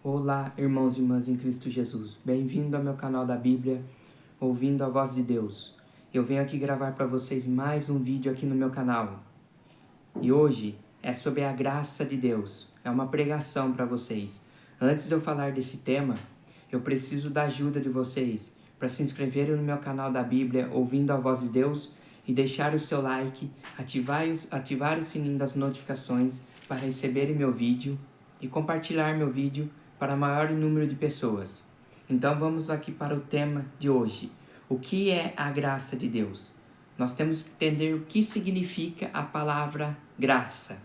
Olá, irmãos e irmãs em Cristo Jesus. Bem-vindo ao meu canal da Bíblia, ouvindo a voz de Deus. Eu venho aqui gravar para vocês mais um vídeo aqui no meu canal. E hoje é sobre a graça de Deus. É uma pregação para vocês. Antes de eu falar desse tema, eu preciso da ajuda de vocês para se inscreverem no meu canal da Bíblia, ouvindo a voz de Deus, e deixar o seu like, ativar o sininho das notificações para receberem meu vídeo e compartilhar meu vídeo para maior número de pessoas. Então vamos aqui para o tema de hoje. O que é a graça de Deus? Nós temos que entender o que significa a palavra graça.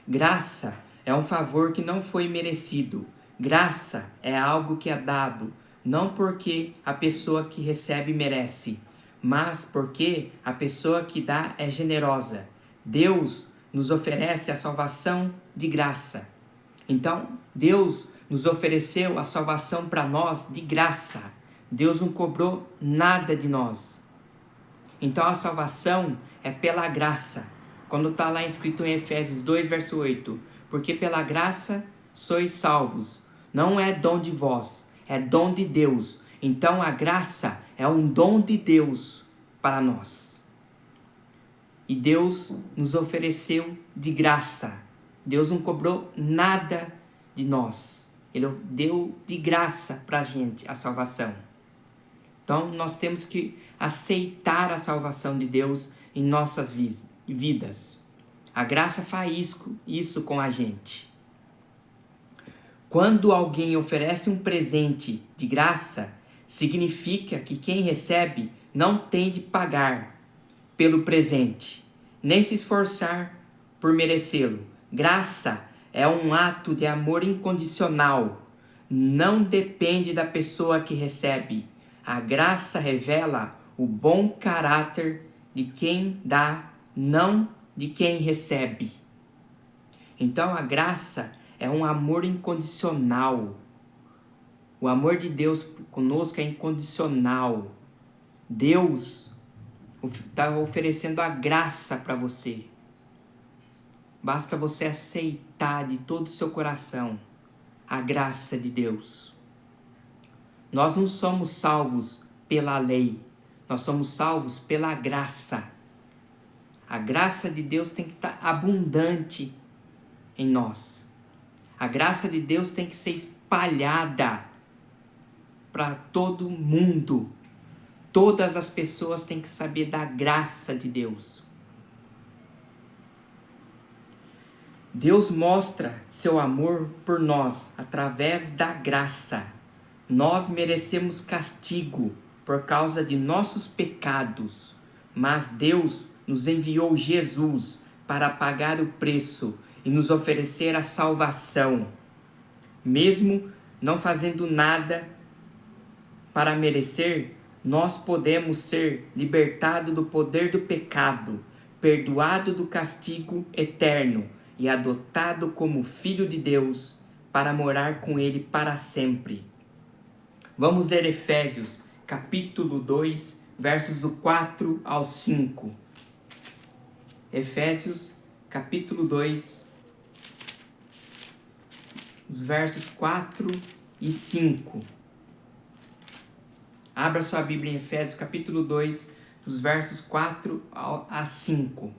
Graça é um favor que não foi merecido. Graça é algo que é dado, não porque a pessoa que recebe merece, mas porque a pessoa que dá é generosa. Deus nos oferece a salvação de graça. Então, Deus nos ofereceu a salvação para nós de graça. Deus não cobrou nada de nós. Então, a salvação é pela graça. Quando está lá escrito em Efésios 2, verso 8. Porque pela graça sois salvos. Não é dom de vós, é dom de Deus. Então, a graça é um dom de Deus para nós. E Deus nos ofereceu de graça. Deus não cobrou nada de nós. Ele deu de graça para a gente a salvação. Então, nós temos que aceitar a salvação de Deus em nossas vidas. A graça faz isso com a gente. Quando alguém oferece um presente de graça, significa que quem recebe não tem de pagar pelo presente, nem se esforçar por merecê-lo. Graça é um ato de amor incondicional. Não depende da pessoa que recebe. A graça revela o bom caráter de quem dá, não de quem recebe. Então a graça é um amor incondicional. O amor de Deus conosco é incondicional. Deus está oferecendo a graça para você. Basta você aceitar de todo o seu coração a graça de Deus. Nós não somos salvos pela lei, nós somos salvos pela graça. A graça de Deus tem que estar abundante em nós. A graça de Deus tem que ser espalhada para todo mundo. Todas as pessoas têm que saber da graça de Deus. Deus mostra seu amor por nós através da graça. Nós merecemos castigo por causa de nossos pecados, mas Deus nos enviou Jesus para pagar o preço e nos oferecer a salvação. Mesmo não fazendo nada para merecer, nós podemos ser libertados do poder do pecado, perdoado do castigo eterno e adotado como filho de Deus para morar com Ele para sempre. Vamos ler Efésios, capítulo 2, versos do 4 ao 5. Efésios, capítulo 2, os versos 4 e 5. Abra sua Bíblia em Efésios, capítulo 2, dos versos 4 a 5.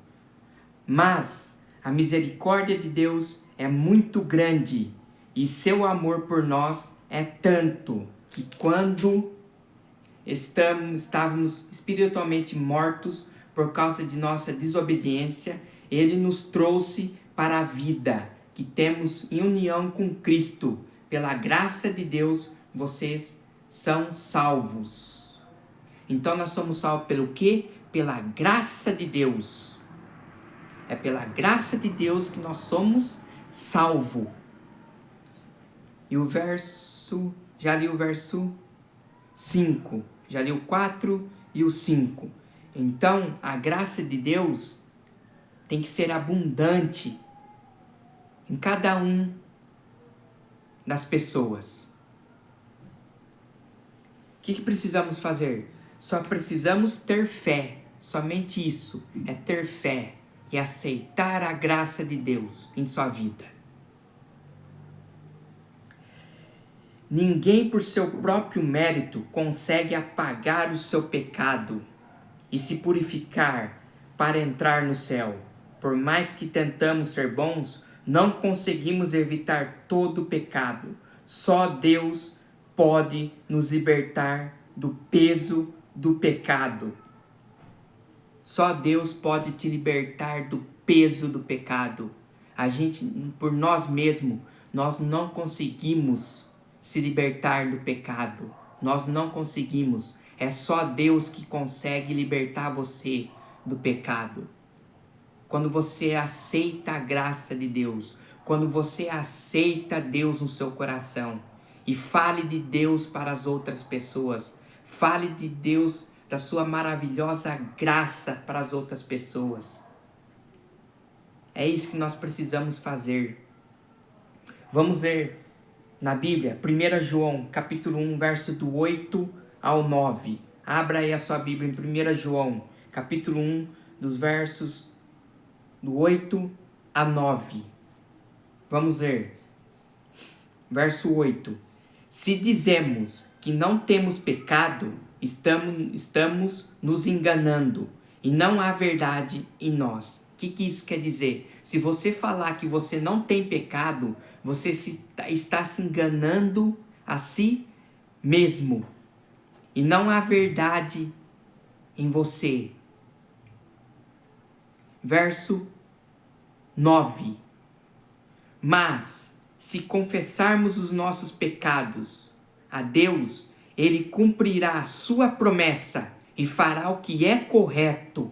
Mas a misericórdia de Deus é muito grande e seu amor por nós é tanto que quando estávamos espiritualmente mortos por causa de nossa desobediência, Ele nos trouxe para a vida que temos em união com Cristo. Pela graça de Deus, vocês são salvos. Então nós somos salvos pelo quê? Pela graça de Deus. É pela graça de Deus que nós somos salvos. E o verso, já li o verso 5, já li o 4 e o 5. Então, a graça de Deus tem que ser abundante em cada um das pessoas. O que precisamos fazer? Só precisamos ter fé. Somente isso é ter fé e aceitar a graça de Deus em sua vida. Ninguém por seu próprio mérito consegue apagar o seu pecado e se purificar para entrar no céu. Por mais que tentamos ser bons, não conseguimos evitar todo o pecado. Só Deus pode nos libertar do peso do pecado. Só Deus pode te libertar do peso do pecado. A gente, por nós mesmos, nós não conseguimos se libertar do pecado. Nós não conseguimos. É só Deus que consegue libertar você do pecado. Quando você aceita a graça de Deus, quando você aceita Deus no seu coração e fale de Deus para as outras pessoas, fale de Deus, da sua maravilhosa graça para as outras pessoas. É isso que nós precisamos fazer. Vamos ler na Bíblia, 1 João, capítulo 1, verso do 8 ao 9. Abra aí a sua Bíblia em 1 João, capítulo 1, dos versos do 8 a 9. Vamos ler. Verso 8. Se dizemos que não temos pecado, estamos nos enganando e não há verdade em nós. O que isso quer dizer? Se você falar que você não tem pecado, você está se enganando a si mesmo. E não há verdade em você. Verso 9. Mas, se confessarmos os nossos pecados a Deus, Ele cumprirá a sua promessa e fará o que é correto.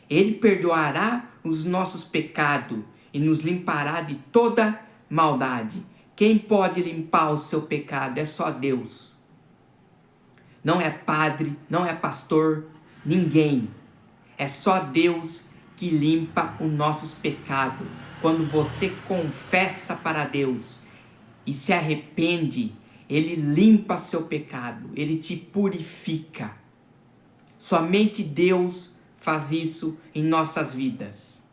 Ele perdoará os nossos pecados e nos limpará de toda maldade. Quem pode limpar o seu pecado é só Deus. Não é padre, não é pastor, ninguém. É só Deus que limpa os nossos pecados. Quando você confessa para Deus e se arrepende, Ele limpa seu pecado, Ele te purifica. Somente Deus faz isso em nossas vidas.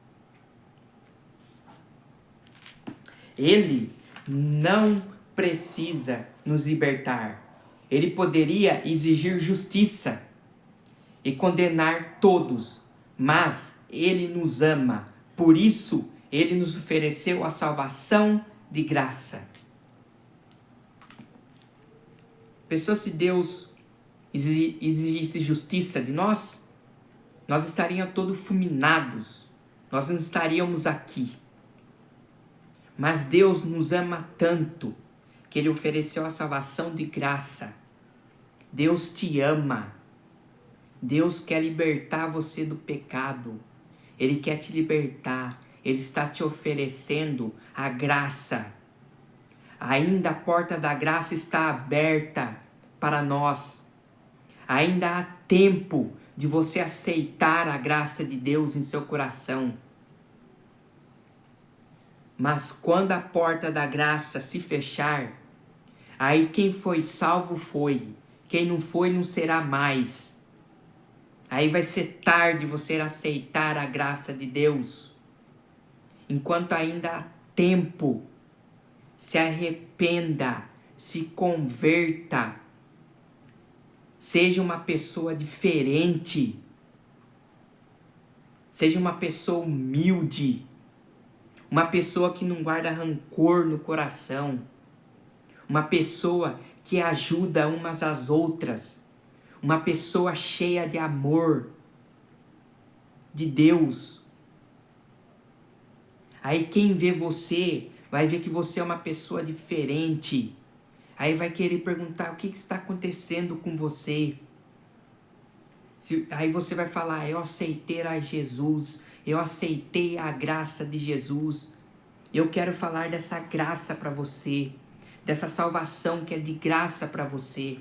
Ele não precisa nos libertar. Ele poderia exigir justiça e condenar todos, mas Ele nos ama. Por isso, Ele nos ofereceu a salvação de graça. Pensou se Deus exigisse justiça de nós? Nós estaríamos todos fulminados. Nós não estaríamos aqui. Mas Deus nos ama tanto que Ele ofereceu a salvação de graça. Deus te ama. Deus quer libertar você do pecado. Ele quer te libertar. Ele está te oferecendo a graça. Ainda a porta da graça está aberta para nós. Ainda há tempo de você aceitar a graça de Deus em seu coração. Mas quando a porta da graça se fechar, aí quem foi salvo foi. Quem não foi não será mais. Aí vai ser tarde você aceitar a graça de Deus. Enquanto ainda há tempo, se arrependa, se converta. Seja uma pessoa diferente. Seja uma pessoa humilde. Uma pessoa que não guarda rancor no coração. Uma pessoa que ajuda umas às outras. Uma pessoa cheia de amor de Deus. Aí quem vê você vai ver que você é uma pessoa diferente. Aí vai querer perguntar o que está acontecendo com você. Aí você vai falar, eu aceitei a Jesus. Eu aceitei a graça de Jesus. Eu quero falar dessa graça para você. Dessa salvação que é de graça para você.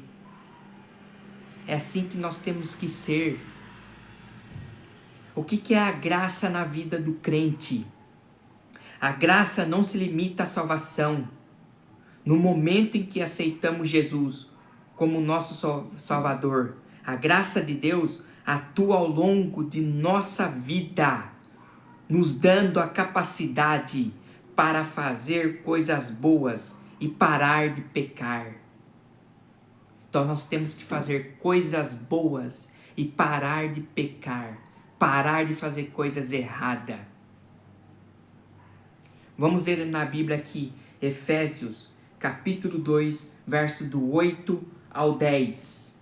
É assim que nós temos que ser. O que é a graça na vida do crente? A graça não se limita à salvação. No momento em que aceitamos Jesus como nosso Salvador, a graça de Deus atua ao longo de nossa vida, nos dando a capacidade para fazer coisas boas e parar de pecar. Então nós temos que fazer coisas boas e parar de pecar, parar de fazer coisas erradas. Vamos ler na Bíblia aqui, Efésios, capítulo 2, verso do 8 ao 10.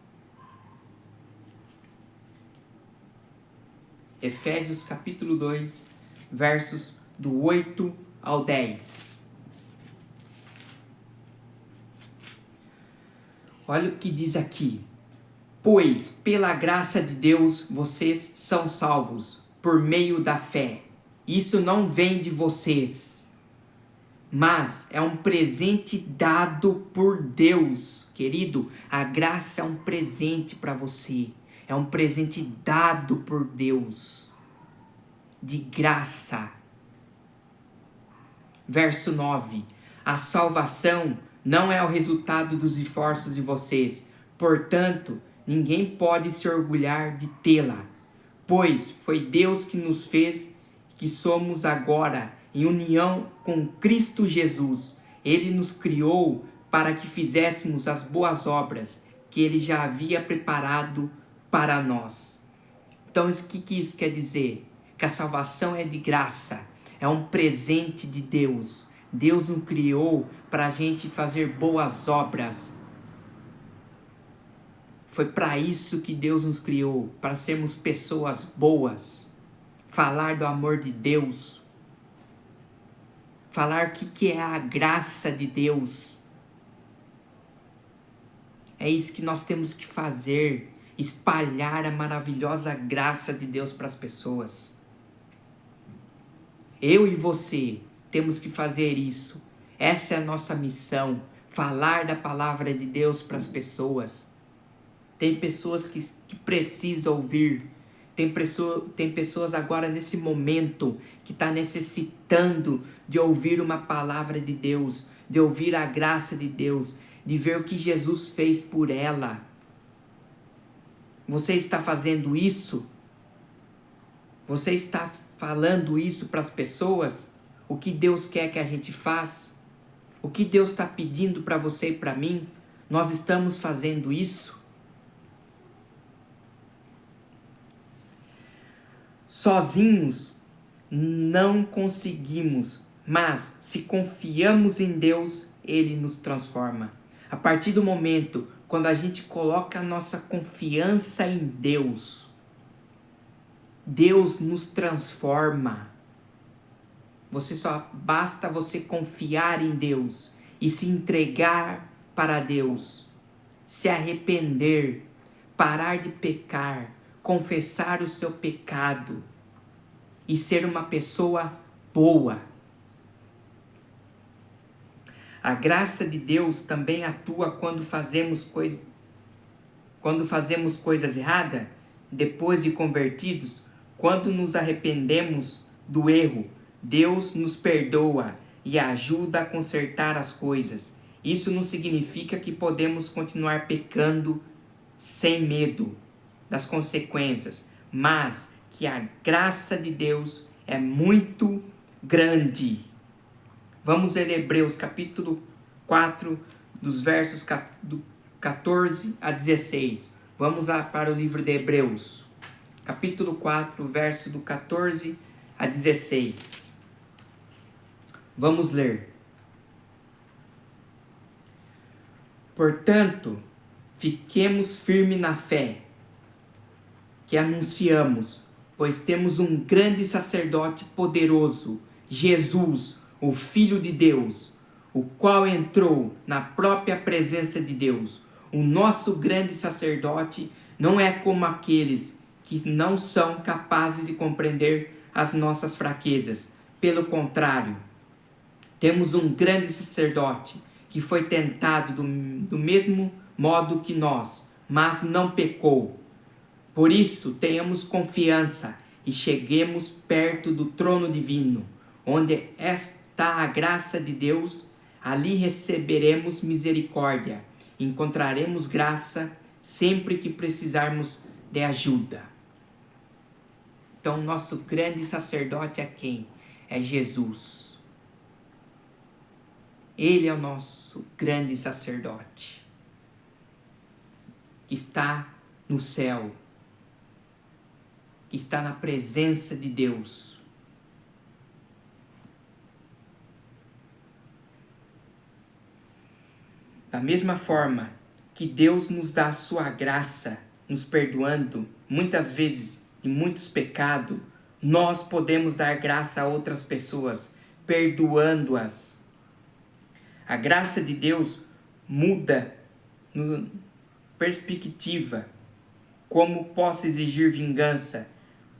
Efésios, capítulo 2, versos do 8 ao 10. Olha o que diz aqui. Pois, pela graça de Deus, vocês são salvos, por meio da fé. Isso não vem de vocês, mas é um presente dado por Deus. Querido, a graça é um presente para você. É um presente dado por Deus. De graça. Verso 9. A salvação não é o resultado dos esforços de vocês. Portanto, ninguém pode se orgulhar de tê-la. Pois foi Deus que nos fez que somos agora em união com Cristo Jesus. Ele nos criou para que fizéssemos as boas obras que Ele já havia preparado para nós. Então, o que isso quer dizer? Que a salvação é de graça, é um presente de Deus. Deus nos criou para a gente fazer boas obras. Foi para isso que Deus nos criou, para sermos pessoas boas. Falar do amor de Deus. Falar o que é a graça de Deus. É isso que nós temos que fazer. Espalhar a maravilhosa graça de Deus para as pessoas. Eu e você temos que fazer isso. Essa é a nossa missão. Falar da palavra de Deus para as pessoas. Tem pessoas que precisam ouvir. Tem pessoas agora nesse momento que está necessitando de ouvir uma palavra de Deus. De ouvir a graça de Deus. De ver o que Jesus fez por ela. Você está fazendo isso? Você está falando isso para as pessoas? O que Deus quer que a gente faça? O que Deus está pedindo para você e para mim? Nós estamos fazendo isso? Sozinhos não conseguimos, mas se confiamos em Deus, Ele nos transforma. A partir do momento quando a gente coloca a nossa confiança em Deus, Deus nos transforma. Basta você confiar em Deus e se entregar para Deus, se arrepender, parar de pecar, confessar o seu pecado e ser uma pessoa boa. A graça de Deus também atua quando fazemos coisas erradas, depois de convertidos, quando nos arrependemos do erro. Deus nos perdoa e ajuda a consertar as coisas. Isso não significa que podemos continuar pecando sem medo das consequências, mas que a graça de Deus é muito grande. Vamos ler Hebreus capítulo 4, dos versos do 14 a 16. Vamos lá para o livro de Hebreus. Capítulo 4, verso do 14 a 16. Vamos ler. Portanto, fiquemos firmes na fé que anunciamos, pois temos um grande sacerdote poderoso, Jesus, o Filho de Deus, o qual entrou na própria presença de Deus. O nosso grande sacerdote não é como aqueles que não são capazes de compreender as nossas fraquezas. Pelo contrário, temos um grande sacerdote que foi tentado do mesmo modo que nós, mas não pecou. Por isso, tenhamos confiança e cheguemos perto do trono divino, onde está a graça de Deus. Ali receberemos misericórdia, encontraremos graça sempre que precisarmos de ajuda. Então, nosso grande sacerdote é quem? É Jesus. Ele é o nosso grande sacerdote, que está no céu, que está na presença de Deus. Da mesma forma que Deus nos dá a sua graça, nos perdoando, muitas vezes, de muitos pecados, nós podemos dar graça a outras pessoas, perdoando-as. A graça de Deus muda a perspectiva. Como posso exigir vingança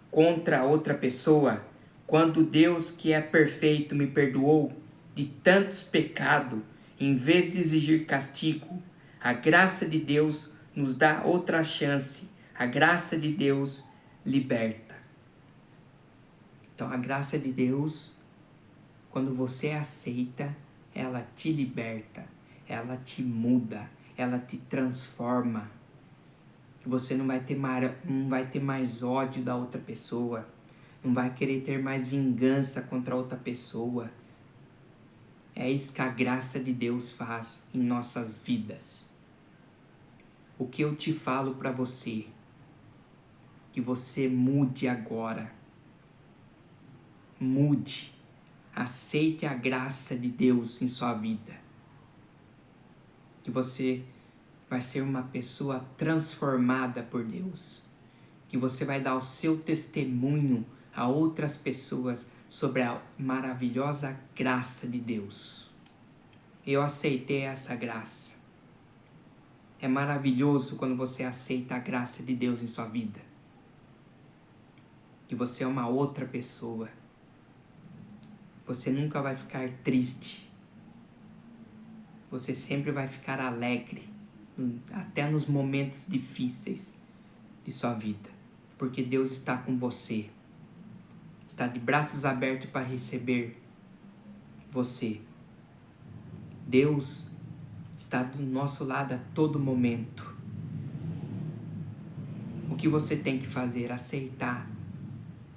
contra outra pessoa quando Deus, que é perfeito, me perdoou de tantos pecados? Em vez de exigir castigo, a graça de Deus nos dá outra chance. A graça de Deus liberta. Então, a graça de Deus, quando você aceita, ela te liberta, ela te muda, ela te transforma. Você não vai ter mais ódio da outra pessoa, não vai querer ter mais vingança contra outra pessoa. É isso que a graça de Deus faz em nossas vidas. O que eu te falo para você, que você mude agora. Mude. Aceite a graça de Deus em sua vida. Que você vai ser uma pessoa transformada por Deus. Que você vai dar o seu testemunho a outras pessoas sobre a maravilhosa graça de Deus. Eu aceitei essa graça. É maravilhoso quando você aceita a graça de Deus em sua vida. Que você é uma outra pessoa. Você nunca vai ficar triste. Você sempre vai ficar alegre, até nos momentos difíceis de sua vida. Porque Deus está com você. Está de braços abertos para receber você. Deus está do nosso lado a todo momento. O que você tem que fazer? Aceitar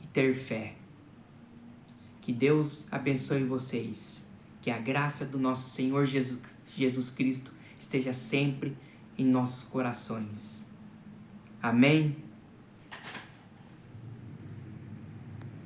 e ter fé. Que Deus abençoe vocês. Que a graça do nosso Senhor Jesus Cristo esteja sempre em nossos corações. Amém?